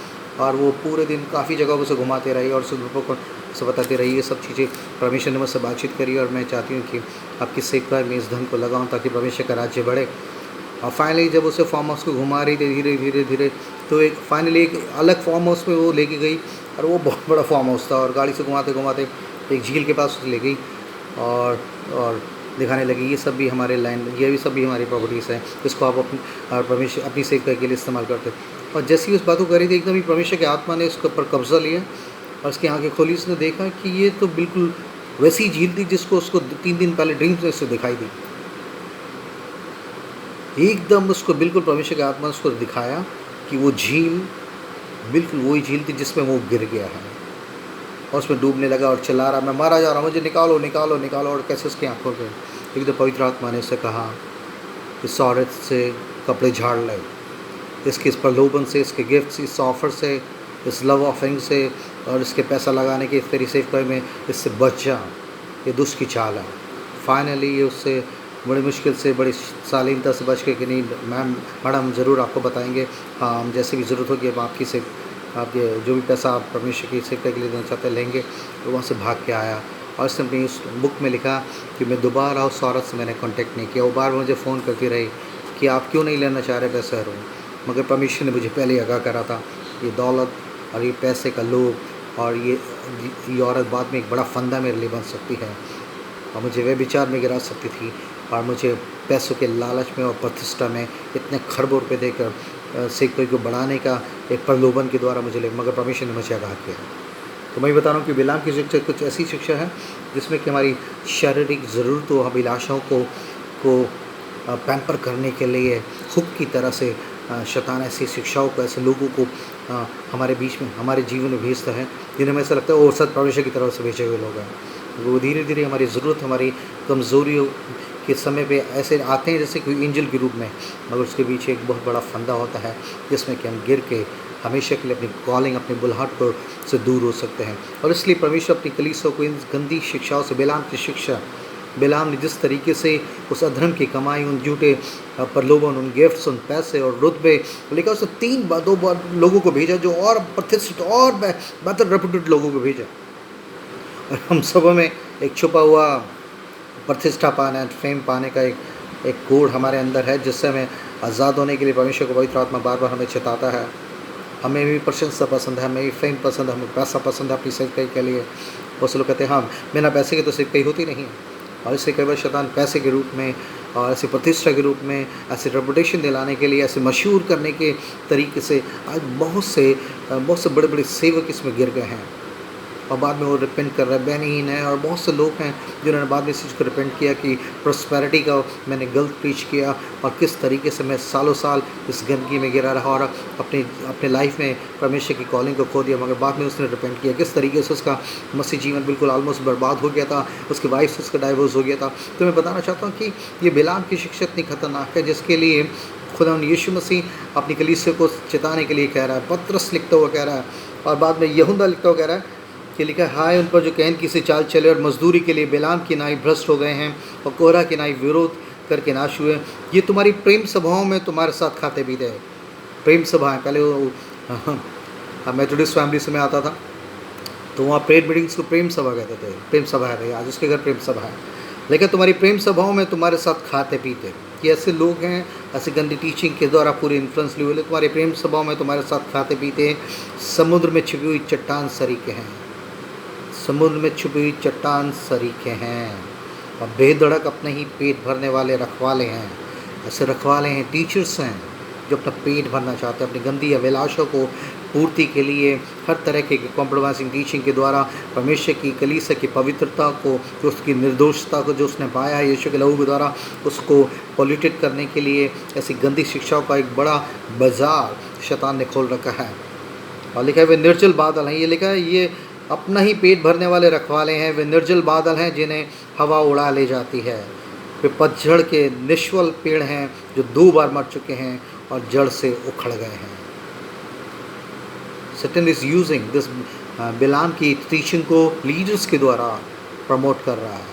और वो पूरे दिन काफ़ी जगहों से घुमाते रही और उस ग्रुपों को से बताते रही। ये सब चीज़ें परमेश्वर ने मुझसे बातचीत करी, और मैं चाहती हूँ कि आपकी सेवकाई में इस धन को लगाऊँ ताकि परमेश्वर का राज्य बढ़े। और फाइनली जब उसे फार्म हाउस को घुमा रही थी धीरे तो एक फाइनली एक अलग फार्म हाउस में वो लेके गई, और वो बहुत बड़ा फार्म हाउस था, और गाड़ी से घुमाते एक झील के पास ले गई और दिखाने लगी ये सब भी हमारे लैंड, ये भी सब भी हमारी प्रॉपर्टीज़ हैं, इसको आप परमेश्वर अपनी सेवकाई के लिए इस्तेमाल करते। और जैसे ही उस बात को कर रही थी एकदम ही परमेश्वर की आत्मा ने उसके ऊपर कब्जा लिया और उसकी आंखें खोली। उसने देखा कि ये तो बिल्कुल वैसी झील थी जिसको उसको 3 दिन पहले ड्रीम्स में उससे दिखाई दी। एकदम उसको बिल्कुल परमेश्वर की आत्मा ने उसको दिखाया कि वो झील बिल्कुल वही झील थी जिसमें वो गिर गया है, और उसमें डूबने लगा और चिल्ला रहा मैं मारा जा रहा हूँ, मुझे निकालो। और कैसे उसकी आंखों पे एकदम पवित्र आत्मा ने उससे कहा इस औरत से कपड़े झाड़ ले, इसके इस प्रलोभन से, इसके गिफ्ट से, इस ऑफ़र से, इस लव ऑफरिंग से और इसके पैसा लगाने के तेरी सेवकाई में इससे बच जा, ये दुष्ट की चाल है। फाइनली ये उससे बड़ी मुश्किल से बड़ी शालीनता से बच के कि नहीं मैडम ज़रूर आपको बताएंगे, हाँ हम जैसे भी ज़रूरत होगी अब आपकी से आप ये जो भी पैसा आप परमेश्वर की सेवकाई के लिए देना चाहते लेंगे। तो वहाँ से भाग के आया, और उसने अपनी उस बुक में लिखा कि मैं दोबारा उस औरत से मैंने कांटेक्ट नहीं किया। वो बार मुझे फ़ोन करती रही कि आप क्यों नहीं लेना चाह रहे पैसे हरू, मगर परमेश्वर ने मुझे पहले आगाह करा था ये दौलत और ये पैसे का लोभ और ये औरत बाद में एक बड़ा फंदा मेरे लिए बन सकती है, और मुझे वे विचार में गिरा सकती थी, और मुझे पैसों के लालच में और प्रतिष्ठा में इतने खरबों रुपये देकर सेवकाई को बढ़ाने का एक प्रलोभन के द्वारा मुझे मगर परमेश्वर ने मुझे आगाह किया। तो मैं बता रहा हूँ कि बिलाम की शिक्षा कुछ ऐसी शिक्षा है जिसमें कि हमारी शारीरिक ज़रूरतों अभिलाषाओं को पैम्पर करने के लिए हुक की तरह से शैतान ऐसी शिक्षाओं को, ऐसे लोगों को हमारे बीच में, हमारे जीवन में भेजता है जिन्हें हमें ऐसा लगता है वो सत परमेश्वर की तरफ से भेजे हुए लोग हैं। वो धीरे धीरे हमारी ज़रूरत, हमारी कमज़ोरियों के समय पे ऐसे आते हैं जैसे कोई एंजल के रूप में, मगर उसके पीछे एक बहुत बड़ा फंदा होता है जिसमें कि हम गिर के हमेशा के लिए अपनी कॉलिंग, अपनी बुलाहट को से दूर हो सकते हैं। और इसलिए परमेश्वर अपनी कलीसिया को इन गंदी शिक्षाओं से, बिलाम की शिक्षा, बिलाम ने जिस तरीके से उस अधर्म की कमाई, उन झूठे प्रलोभन, उन गिफ्ट्स, उन पैसे और रुतबे लेकर उसने 2 बार लोगों को भेजा जो और प्रतिष्ठित और बेहतर रेपुटेड लोगों को भेजा। और हम सब में एक छुपा हुआ प्रतिष्ठा पाना, फेम पाने का एक कोड हमारे अंदर है जिससे हमें आज़ाद होने के लिए परमेश्वर को पवित्र आत्मा बार बार हमें चिताता है। हमें भी प्रशंसा पसंद है, हमें भी फेम पसंद है, हमें पैसा पसंद है अपनी सेवकाई के लिए। बहुत से लोग कहते हैं हाँ बिना पैसे के तो सेवकाई होती नहीं है, और इससे कई बार शैतान पैसे के रूप में और ऐसी प्रतिष्ठा के रूप में, ऐसे रेपुटेशन दिलाने के लिए, ऐसे मशहूर करने के तरीके से आज बहुत से बड़े बड़े सेवक इसमें गिर गए हैं और बाद में वो रिपेंट कर रहे हैं। बेनीन है और बहुत से लोग हैं जिन्होंने बाद में इस चीज़ को रिपेंट किया कि प्रॉस्पेरिटी का मैंने गलत प्रीच किया और किस तरीके से मैं सालों साल इस गंदगी में गिरा रहा और अपने लाइफ में परमेश्वर की कॉलिंग को खो दिया। मगर बाद में उसने रिपेंट किया, किस तरीके से उसका मसीह जीवन बिल्कुल ऑलमोस्ट बर्बाद हो गया था, उसकी वाइफ से उसका डाइवोर्स हो गया था। तो मैं बताना चाहता हूँ कि ये बिलाम की शिक्षा इतनी खतरनाक है जिसके लिए खुदा यीशु मसीह अपनी कलीसिया को चेताने के लिए कह रहा है। पत्रस लिखता हुआ कह रहा है और बाद में यहूदा लिखता हुआ कह रहा है कि लिखा है, हाय उन पर जो कहन की से चाल चले और मजदूरी के लिए बिलाम की नाई भ्रष्ट हो गए हैं और कोहरा की नाई विरोध करके नाश हुए। ये तुम्हारी प्रेम सभाओं में तुम्हारे साथ खाते पीते हैं। प्रेम सभाएं, पहले वो मेथोडिस्ट फैमिली से मैं आता था तो वहाँ प्रेयर मीटिंग्स को प्रेम सभा कहते थे। प्रेम सभा है भाई, आज उसके घर प्रेम सभा है। लेकिन तुम्हारी प्रेम सभाओं में तुम्हारे साथ खाते पीते, ये ऐसे लोग हैं, ऐसे गंदी टीचिंग के द्वारा पूरे इन्फ्लुएंस लिए हुए, तुम्हारी प्रेम सभाओं में तुम्हारे साथ खाते पीते समुद्र में छिपी हुई चट्टान सरीखे हैं। समुद्र में छुपी हुई चट्टान सरीखे हैं और बेधड़क अपने ही पेट भरने वाले रखवाले हैं। ऐसे रखवाले हैं, टीचर्स हैं जो अपना पेट भरना चाहते हैं, अपनी गंदी अभिलाषों को पूर्ति के लिए हर तरह के कॉम्प्रोमाइजिंग टीचिंग के द्वारा परमेश्वर की कलीसिया की पवित्रता को, जो उसकी निर्दोषता को जो उसने पाया है यीशु के लहू के द्वारा, उसको पॉल्यूटेड करने के लिए ऐसी गंदी शिक्षाओं का एक बड़ा बाजार शैतान ने खोल रखा है। और लिखा है वे निर्जल बादल हैं। ये लिखा है ये अपना ही पेट भरने वाले रखवाले हैं। वे निर्जल बादल हैं जिन्हें हवा उड़ा ले जाती है। वे पतझड़ के निश्वल पेड़ हैं जो 2 बार मर चुके हैं और जड़ से उखड़ गए हैं। सैटन इज यूजिंग दिस बिलाम की टीचिंग को लीडर्स के द्वारा प्रमोट कर रहा है,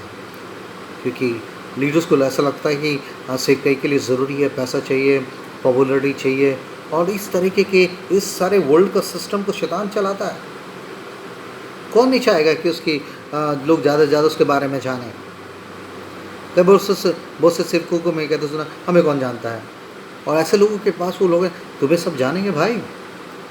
क्योंकि लीडर्स को ऐसा लगता है कि सेवकाई के लिए ज़रूरी है, पैसा चाहिए, पॉपुलरिटी चाहिए और इस तरीके के इस सारे वर्ल्ड का सिस्टम को शैतान चलाता है। कौन नहीं चाहेगा कि उसकी लोग ज़्यादा से ज़्यादा उसके बारे में जानें। कई बहुत से सेवकों को मैं कहता सुना, हमें कौन जानता है। और ऐसे लोगों के पास वो लोग हैं, तुम्हें सब जानेंगे भाई,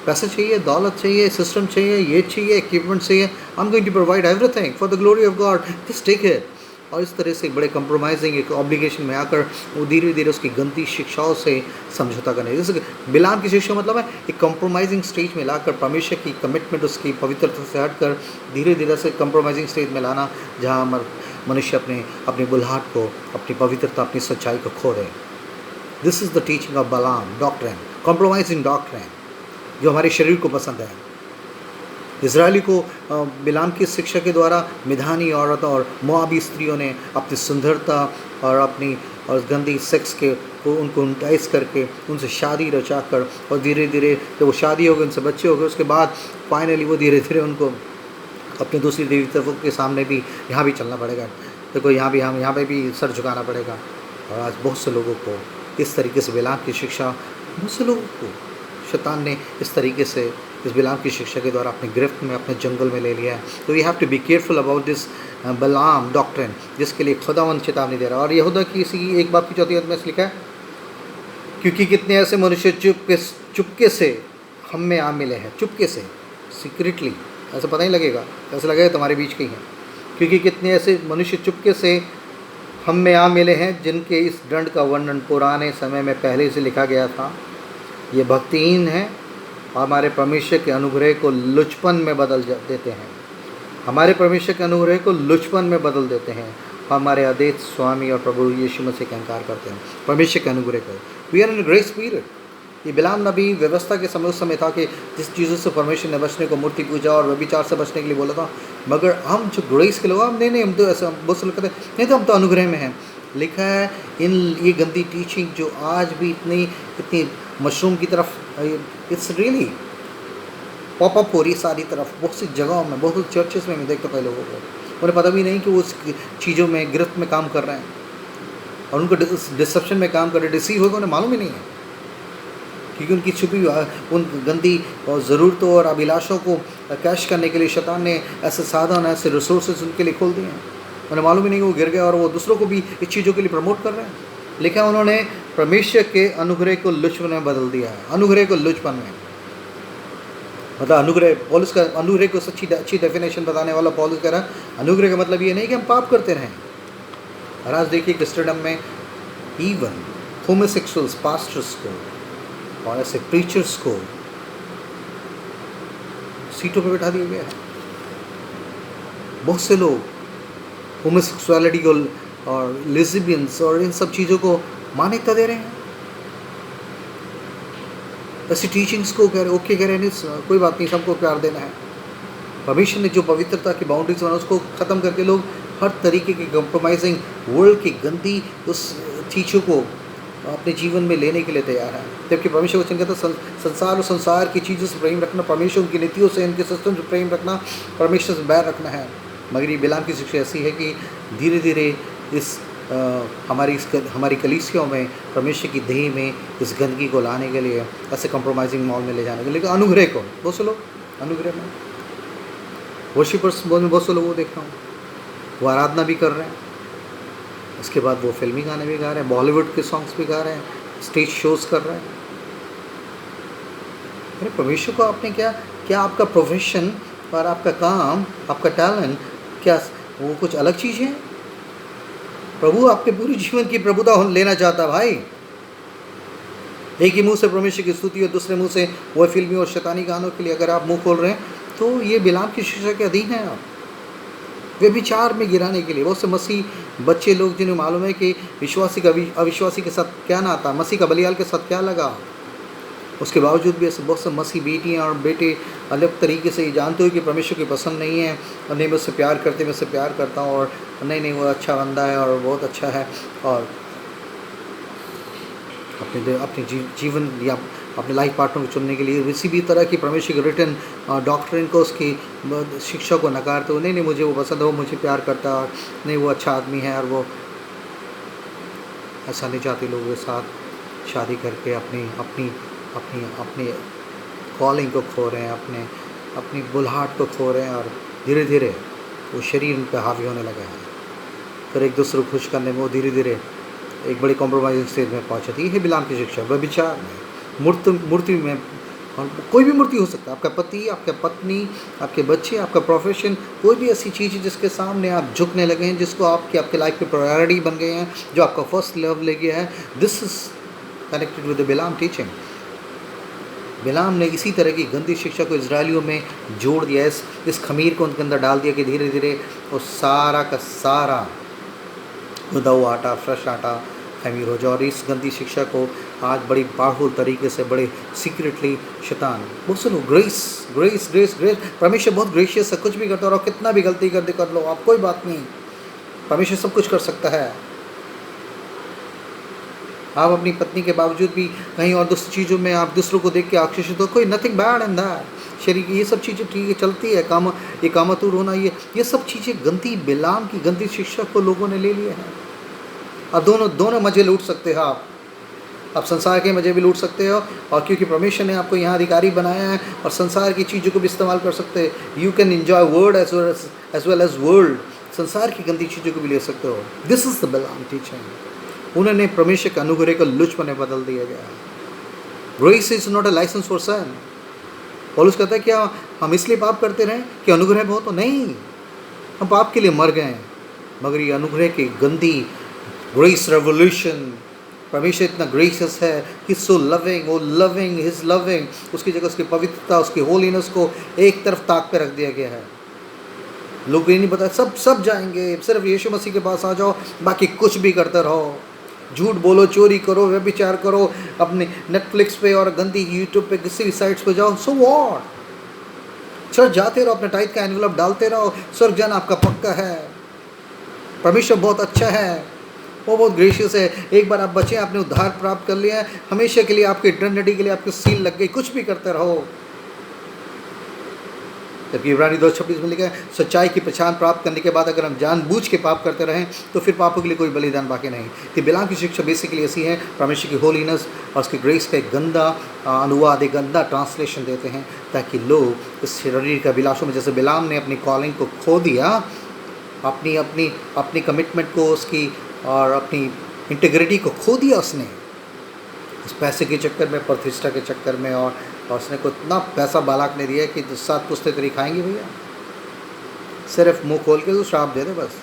पैसा चाहिए, दौलत चाहिए, सिस्टम चाहिए, ये चाहिए, इक्विपमेंट चाहिए, I am going to provide everything for the glory of God, just take it. और इस तरह से बड़े कंप्रोमाइजिंग एक ऑब्लिगेशन में आकर वो धीरे धीरे उसकी गंदी शिक्षाओं से समझौता करने। जैसे बिलाम की शिक्षा मतलब है एक कंप्रोमाइजिंग स्टेज में लाकर परमेश्वर की कमिटमेंट, उसकी पवित्रता से हटकर धीरे धीरे से कंप्रोमाइजिंग स्टेज में लाना, जहाँ मनुष्य अपनी बुल्हाट को, अपनी पवित्रता, अपनी सच्चाई को खो दे। This is the teaching of Balaam doctrine, compromising doctrine, जो हमारे शरीर को पसंद है। इजरायली को बिलाम की शिक्षा के द्वारा मिधानी औरत और मोआबी स्त्रियों ने अपनी सुंदरता और गंदी सेक्स को उनको इंटाइज करके उनसे शादी रचाकर, और धीरे धीरे जब वो शादी हो गई, उनसे बच्चे हो गए, उसके बाद फाइनली वो धीरे धीरे उनको अपनी दूसरी देवी देवताओं के सामने भी यहाँ भी चलना पड़ेगा, देखो यहाँ भी हम यहाँ पे भी सर झुकाना पड़ेगा। और आज बहुत से लोगों को इस तरीके से बिलाम की शिक्षा, बहुत से लोगों को शैतान ने इस तरीके से इस बिलाम की शिक्षा के द्वारा अपने गिरफ्त में, अपने जंगल में ले लिया है। तो we have to be careful about this Balaam doctrine, जिसके लिए खुदावंद चेतावनी दे रहा है। और यहूदा की इसी 1:34 में लिखा है, क्योंकि कितने ऐसे मनुष्य चुपके से हम में आ मिले हैं, चुपके से, सीक्रेटली, ऐसा पता नहीं लगेगा, ऐसा लगेगा तुम्हारे बीच के ही हैं। क्योंकि कितने ऐसे मनुष्य चुपके से हम में आ मिले हैं, जिनके इस दंड का वर्णन पुराने समय में पहले से लिखा गया था। ये भक्तिहीन है और हमारे परमेश्वर के अनुग्रह को लुचपन में बदल देते हैं। हमारे परमेश्वर के अनुग्रह को लुचपन में बदल देते हैं। हमारे अद्वैत स्वामी और प्रभु यीशु मसीह का इनकार करते हैं, परमेश्वर के अनुग्रह को। We are in grace period. ये बिलाम नबी व्यवस्था के समय उस समय था कि जिस चीज़ों से परमेश्वर ने बचने को, मूर्ति पूजा और व्यभिचार से बचने के लिए बोला था, मगर हम जो ग्रेस के लोग, हम नहीं, हम तो ऐसा बहुत से लोग कहते हैं नहीं, तो हम तो अनुग्रह में हैं। लिखा है ये गंदी टीचिंग जो आज भी इतनी मशरूम की तरफ, इट्स रियली पॉपअप हो रही है सारी तरफ, बहुत सी जगहों में, बहुत सी चर्चेस में मैं देखता पहले लोगों को, उन्हें पता भी नहीं कि वो उस चीज़ों में गिरफ्त में काम कर रहे हैं और उनको डिसेप्शन में काम कर रहे हैं, डिसीव होगा, उन्हें मालूम ही नहीं है, क्योंकि उनकी छुपी उन गंदी और ज़रूरतों और अभिलाषों को कैश करने के लिए शैतान ने ऐसे साधन, ऐसे रिसोर्सेज उनके लिए खोल दिए हैं। उन्हें मालूम ही नहीं कि वो गिर गए और वो दूसरों को भी इस चीज़ों के लिए प्रमोट कर रहे हैं। लिखा उन्होंने परमेश्वर के अनुग्रह को लुचपन में बदल दिया है। अनुग्रह को लुचपन में, मतलब अनुग्रह, पौलुस का अनुग्रह को अच्छी डेफिनेशन बताने वाला पौलुस कह रहा है, अनुग्रह का मतलब ये नहीं कि हम पाप करते रहें। और आज देखिए क्रिस्टनडम में इवन होमोसेक्सुअल्स पास्टर्स को और ऐसे प्रीचर्स को सीटों पे बैठा दिया गया है। बहुत से लोग होमोसेक्सुअलिटी को और लेस्बियंस और इन सब चीज़ों को मान्यता दे रहे हैं, ऐसी टीचिंग्स को कह रहे ओके कह रहे नहीं, कोई बात नहीं, सबको प्यार देना है। परमेश्वर ने जो पवित्रता की बाउंड्रीज बना उसको ख़त्म करके लोग हर तरीके की कंप्रोमाइजिंग वर्ल्ड की गंदी उस चीज़ों को अपने जीवन में लेने के लिए तैयार है। जबकि परमेश्वर वचन कहता है संसार और संसार की चीज़ों से प्रेम रखना, परमेश्वर की नीतियों से, इनके सिस्टम से प्रेम रखना, परमेश्वर से बैर रखना है। मगर ये बिलाम की शिक्षा ऐसी है कि धीरे धीरे इस हमारी कलीसियों में परमेश्वर की देह में इस गंदगी को लाने के लिए, ऐसे कंप्रोमाइजिंग मॉल में ले जाने के लिए, अनुग्रह को बहुत से लोग अनुग्रह में वर्शिपर्स में बहुत से लोग वो देख रहा हूँ वो आराधना भी कर रहे हैं, उसके बाद वो फिल्मी गाने भी गा रहे हैं, बॉलीवुड के सॉन्ग्स भी गा रहे हैं, स्टेज शोज कर रहे हैं। अरे परमेश्वर को आपने क्या आपका प्रोफेशन और आपका काम, आपका टैलेंट क्या वो कुछ अलग चीज़ है? प्रभु आपके पूरे जीवन की प्रभुता लेना चाहता है भाई। एक ही मुंह से परमेश्वर की स्तुति और दूसरे मुंह से वो फिल्मी और शैतानी गानों के लिए अगर आप मुंह खोल रहे हैं तो ये बिलाम की शिक्षा के अधीन है आप। व्यभिचार में गिराने के लिए बहुत से मसीह बच्चे लोग जिन्हें मालूम है कि विश्वासी का अविश्वासी के साथ क्या नाता, मसीह का बलियाल के साथ क्या लगा, उसके बावजूद भी ऐसे बहुत से मसीह बेटियाँ और बेटे अलग तरीके से ये जानते हो कि परमेश्वर की पसंद नहीं है और नहीं मैं उससे प्यार करते, मैं उससे प्यार करता हूँ और नहीं वो अच्छा बंदा है और बहुत अच्छा है, और अपने जीवन या अपने लाइफ पार्टनर को चुनने के लिए किसी भी तरह की परमेश्वर की रिटर्न डॉक्ट्रिन को, उसकी शिक्षा को नकारते हो, नहीं मुझे वो पसंद है, वो मुझे प्यार करता है, नहीं वो अच्छा आदमी है, और वो ऐसा नहीं चाहते लोगों के साथ शादी करके अपनी कॉलिंग को खो रहे हैं, अपनी बुल्हाट को खो रहे हैं, और धीरे धीरे वो शरीर उन पर हावी होने लगा है। फिर एक दूसरे को खुश करने में वो धीरे धीरे एक बड़ी कॉम्प्रोमाइजिंग स्टेज में पहुँच जाती है। ये बिलाम की शिक्षा व्यभिचार में, मूर्ति में, और कोई भी मूर्ति हो सकता है, आपका पति, आपका पत्नी, आपके बच्चे, आपका प्रोफेशन, कोई भी ऐसी चीज़ है जिसके सामने आप झुकने लगे हैं, जिसको आपके लाइफ में प्रायोरिटी बन गए हैं, जो आपका फर्स्ट लव ले गया है। This is connected with the Balaam teaching. Balaam ने इसी तरह की गंदी शिक्षा को इजरायलियों में जोड़ दिया, इस खमीर को उनके अंदर डाल दिया कि धीरे धीरे वो सारा का सारा गुदा हुआ आटा, फ्रेश आटा खमीर हो जाए। और इस गंदी शिक्षा को आज बड़ी पावरफुल तरीके से, बड़े सीक्रेटली शैतान, बहुत से लोग ग्रेस ग्रेस ग्रेस ग्रेस, परमेश्वर बहुत ग्रेशियस है, कुछ भी करता रहो, कितना भी गलती कर लो आप, कोई बात नहीं, परमेश्वर सब कुछ कर सकता है। आप अपनी पत्नी के बावजूद भी कहीं और दूसरी चीज़ों में आप दूसरों को देख के आकर्षित हो, कोई नथिंग बैड इन दैट। शरीर की ये सब चीज़ें ठीक है, चलती है, कामातुर होना, ये सब चीज़ें गंदी, बिलाम की गंदी शिक्षा को लोगों ने ले लिया है। अब दोनों मज़े लूट सकते हो आप संसार के मज़े भी लूट सकते हो, और क्योंकि परमेश्वर ने आपको यहाँ अधिकारी बनाया है और संसार की चीज़ों को भी इस्तेमाल कर सकते हैं। You can enjoy word as well as world, संसार की गंदी चीज़ों को भी ले सकते हो। This is the Balaam teaching. उन्होंने परमेश्वर के अनुग्रह को लुच्च में बदल दिया गया है। Grace is not a licence for sin। पौलुस कहता है क्या हम इसलिए पाप करते रहें कि अनुग्रह बहुत हो? नहीं, हम पाप के लिए मर गए हैं, मगर ये अनुग्रह की गंदी ग्रेस रेवोल्यूशन, परमेश्वर इतना ग्रेसियस है कि सो लविंग, वो लविंग, हिज लविंग, उसकी जगह उसकी पवित्रता, उसकी होलीनेस को एक तरफ ताक पे रख दिया गया है। लोग ये नहीं पता, सब जाएंगे, सिर्फ यीशु मसीह के पास आ जाओ, बाकी कुछ भी करते रहो, झूठ बोलो, चोरी करो, व्यभिचार करो, अपने नेटफ्लिक्स पे और गंदी यूट्यूब पे किसी भी साइट्स पे जाओ, सो व्हाट, चर्च जाते रहो, अपने टाइट का एनवलप डालते रहो, स्वर्ग जाना आपका पक्का है। परमेश्वर बहुत अच्छा है, वो बहुत ग्रेशियस है। एक बार आप बचे, आपने उद्धार प्राप्त कर लिया है, हमेशा के लिए आपकी इटर्निटी के लिए आपकी सील लग गई, कुछ भी करते रहो। जबकि इब्रानी 2:26 में लिखा है सच्चाई की पहचान प्राप्त करने के बाद अगर हम जानबूझ के पाप करते रहें तो फिर पापों के लिए कोई बलिदान बाकी नहीं। तो बिलाम की शिक्षा बेसिकली ऐसी है, परमेश्वर की होलीनेस और उसकी ग्रेस का एक गंदा अनुवाद, एक गंदा ट्रांसलेशन देते हैं, ताकि लोग इस शरीर का विलासों में, जैसे बिलाम ने अपनी कॉलिंग को खो दिया, अपनी कमिटमेंट को, उसकी और अपनी इंटीग्रिटी को खो दिया उसने, उस पैसे के चक्कर में, प्रतिष्ठा के चक्कर में, और उसने को इतना पैसा बालाक ने दिया कि 7 पुश्तें तेरी खाएंगी भैया, सिर्फ मुंह खोल के तो श्राप दे दे बस।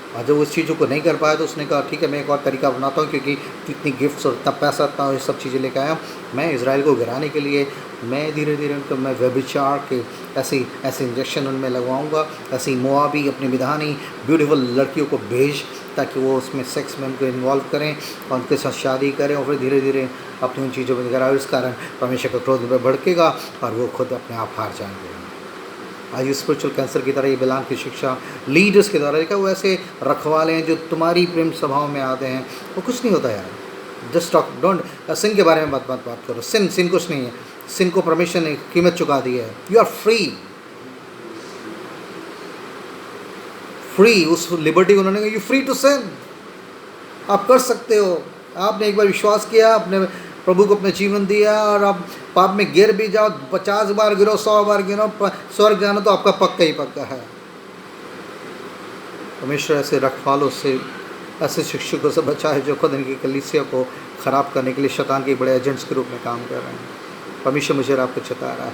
और जब उस चीज़ों को नहीं कर पाया तो उसने कहा ठीक है मैं एक और तरीका अपनाता हूँ, क्योंकि इतनी गिफ्ट्स और इतना पैसा इतना ये सब चीज़ें लेकर आया हूँ, मैं इज़राइल को गिराने के लिए मैं धीरे धीरे उनको मैं व्यभिचार के ऐसे इंजेक्शन उनमें लगवाऊँगा, ऐसी मोआबी अपनी विधानी ब्यूटीफुल लड़कियों को भेज ताकि वो उसमें सेक्स में उनको इन्वॉल्व करें और उनके साथ शादी करें और फिर धीरे धीरे अपनी उन चीज़ों में गिराए। इस कारण परमेश्वर का क्रोध में भड़केगा और वो खुद अपने आप हार जाएंगे। आज स्पिरिचुअल कैंसर की तरह ये बिलाम की शिक्षा लीडर्स के द्वारा देखा, वो ऐसे रखवाले हैं जो तुम्हारी प्रेम सभाओं में आते हैं, वो कुछ नहीं होता यार। जस्ट टॉक, डोंट सिन के बारे में बात करो। सिन कुछ नहीं है, सिन को परमेश्वर ने कीमत चुका दी है। यू आर फ्री, उस लिबर्टी को उन्होंने कहा यू फ्री टू सिन, आप कर सकते हो। आपने एक बार विश्वास किया, अपने प्रभु को अपने जीवन दिया और आप पाप में गिर भी जाओ, 50 बार गिरो, 100 बार गिरो, स्वर्ग जाना तो आपका पक्का ही पक्का है। परमेश्वर ऐसे रखवालों से, ऐसे शिक्षकों से बचाए जो खुद इनकी कलीसिया को ख़राब करने के लिए शैतान के बड़े एजेंट्स के रूप में काम कर रहे हैं। परमेश्वर मुझे आपको चेता रहा है,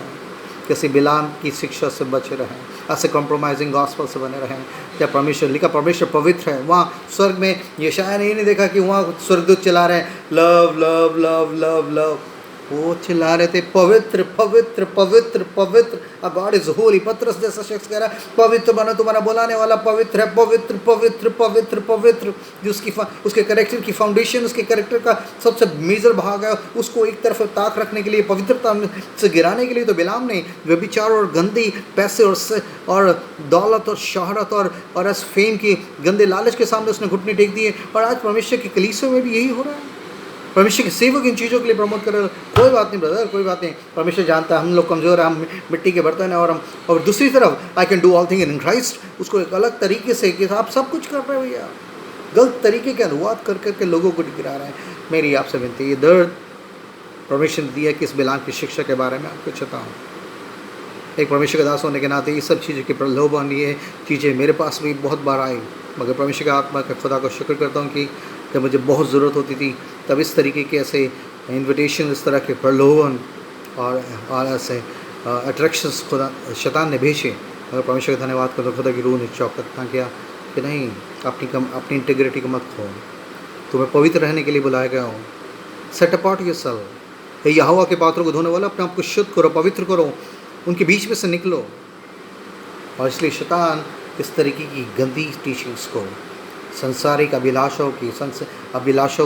किसी बिलाम की शिक्षा से बचे रहें, ऐसे कॉम्प्रोमाइजिंग गॉस्पेल से बने रहें। जब परमेश्वर लिखा परमेश्वर पवित्र है, वहाँ स्वर्ग में ये शायद नहीं देखा कि वहाँ स्वर्गदूत चिल्ला रहे हैं love love love love love, वो चिल्ला रहे थे पवित्र पवित्र पवित्र पवित्र। God is Holi. पत्रस जैसा शख्स कह रहा है पवित्र बनो, तुम्हारा बुलाने वाला पवित्र है, पवित्र पवित्र पवित्र पवित्र। जो उसके कैरेक्टर की फाउंडेशन, उसके कैरेक्टर का सबसे मेजर भाग है, उसको एक तरफ ताक रखने के लिए, पवित्रता से गिराने के लिए तो बिलाम ने व्यभिचार और गंदी पैसे और दौलत और शोहरत और इस फेम की गंदे लालच के सामने उसने घुटने टेक दिए। और आज परमेश्वर की कलीसिया में भी यही हो रहा है। परमेश्वर के सेवक इन चीज़ों के लिए प्रमोट कर रहे हो। कोई बात नहीं ब्रदर, कोई बात नहीं, परमेश्वर जानता है हम लोग कमज़ोर हैं, हम मिट्टी के बर्तन हैं। और दूसरी तरफ I can do all thing in Christ, उसको एक अलग तरीके से कि आप सब कुछ कर रहे हो भैया, गलत तरीके के अनुवाद कर करके लोगों को गिरा रहे हैं। मेरी आपसे विनती है, ये दर्द परमेश्वर दिया कि इस बिलाम की शिक्षा के बारे में आपको चेताऊँ। एक परमेश्वर का दास होने के नाते ये सब चीज़ों के प्रलोभन, ये चीज़ें मेरे पास भी बहुत बार आई, मगर परमेश्वर का आत्मा के खुदा को शुक्र करता हूँ कि जब मुझे बहुत ज़रूरत होती थी तब इस तरीके के ऐसे इन्विटेशन, इस तरह के प्रलोभन और ऐसे अट्रैक्शंस खुदा शैतान ने भेजे। मगर परमेश्वर का धन्यवाद करता, खुदा की रूह ने चौकत ना किया कि नहीं, अपनी इंटीग्रिटी को मत खो, तुम्हें पवित्र रहने के लिए बुलाया गया हो। सेट अपार्ट योरसेल्फ, यहोवा के पात्रों को धोने वाला, अपने आप को शुद्ध करो, पवित्र करो, उनके बीच में से निकलो। और इसलिए शैतान इस तरीके की गंदी टीचिंग्स को, संसारिक अभिलाषों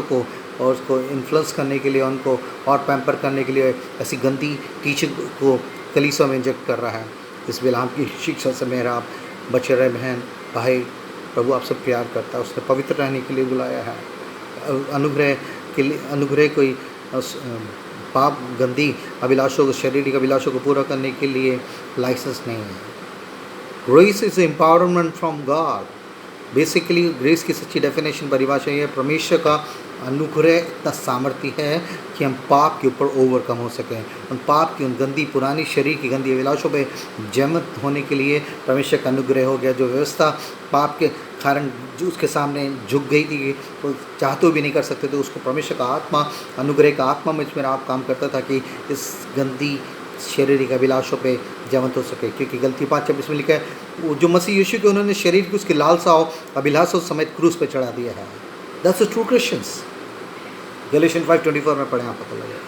को और उसको इन्फ्लुएंस करने के लिए, उनको और पैम्पर करने के लिए ऐसी गंदी टीचिंग को कलीसिया में इंजेक्ट कर रहा है। इस बिलाम की शिक्षा से मेरा आप बचे रहे बहन भाई। प्रभु आपसे प्यार करता है, उसने पवित्र रहने के लिए बुलाया है। अनुग्रह कोई पाप गंदी अभिलाषों को, शारीरिक अभिलाषों को पूरा करने के लिए लाइसेंस नहीं है। Grace is empowerment from God. Basically grace की सच्ची डेफिनेशन, परिभाषा ये है, परमेश्वर का अनुग्रह इतना सामर्थ्य है कि हम पाप के ऊपर ओवरकम हो सकें। उन पाप की, उन गंदी पुरानी शरीर की गंदी अभिलाषों पे जयमत होने के लिए परमेश्वर का अनुग्रह हो गया। जो व्यवस्था पाप के कारण जो उसके सामने झुक गई थी, वो चाहते भी नहीं कर सकते थे, उसको परमेश्वर का आत्मा, अनुग्रह का आत्मा में मेरा आप काम करता था कि इस गंदी शारीरिक अभिलाषों पे जमत हो सके। क्योंकि गलती 5:26 में लिखा है, वो जो मसीह यीशु के उन्होंने शरीर की उसकी लालसाओं अभिलाषों समेत क्रूस पे चढ़ा दिया है। That's the true Christians. Galatians 5:24 में पढ़े, आप पता लगेगा।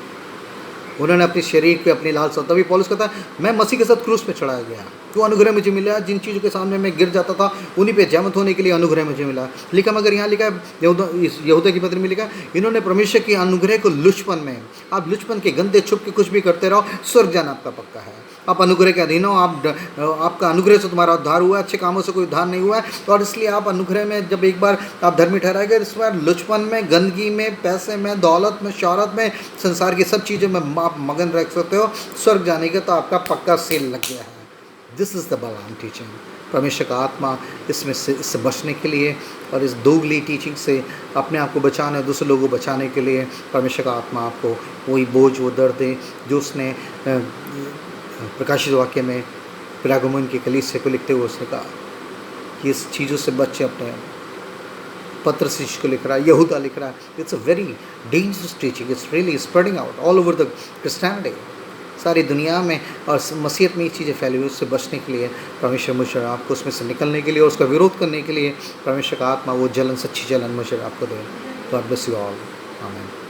उन्होंने अपने शरीर पे अपनी लालसा, तभी पौलुस कहता है मैं मसीह के साथ क्रूस पे चढ़ाया गया, तो अनुग्रह मुझे मिला। जिन चीज़ों के सामने मैं गिर जाता था उन्हीं पे जयमत होने के लिए अनुग्रह मुझे मिला। लिखा, मगर यहाँ लिखा है यहूदा की पत्री में लिखा, इन्होंने परमेश्वर के अनुग्रह को लुचपन में, आप लुचपन के गंदे छुप के कुछ भी करते रहो, स्वर्ग जाना आपका पक्का है। आप अनुग्रह के अधीन हो, आपका अनुग्रह से तुम्हारा उद्धार हुआ है, अच्छे कामों से कोई उद्धार नहीं हुआ है। और इसलिए आप अनुग्रह में जब एक बार आप धर्मी ठहराए गए, इस बार लुचपन में, गंदगी में, पैसे में, दौलत में, शौहरत में, संसार की सब चीज़ों में आप मगन रह सकते हो। स्वर्ग जाने के तो आपका पक्का सेल लग गया है। दिस इज़ द बलाम टीचिंग। परमेश्वर का आत्मा इससे बचने के लिए और इस दोगली टीचिंग से अपने आप को बचाने, दूसरे लोगों को बचाने के लिए परमेश्वर का आत्मा आपको वही बोझ, वो दर्द दे जो उसने प्रकाशित वाक्य में पिरागुमन की कलीसिया को लिखते हुए उसने कहा कि इस चीज़ों से बच्चे अपने पत्र शिष्य को लिख रहा है, यहूदा लिख रहा है। It's a very dangerous teaching, it's really spreading out all over the Christianity. सारी दुनिया में और मसीहत में ये चीज़ें फैली हुई, उससे बचने के लिए परमेश्वर मुझे आपको उसमें से निकलने के लिए और उसका विरोध करने के लिए परमेश्वर का आत्मा वो जलन, सच्ची जलन मुझे आपको दे। God bless you all. आमीन।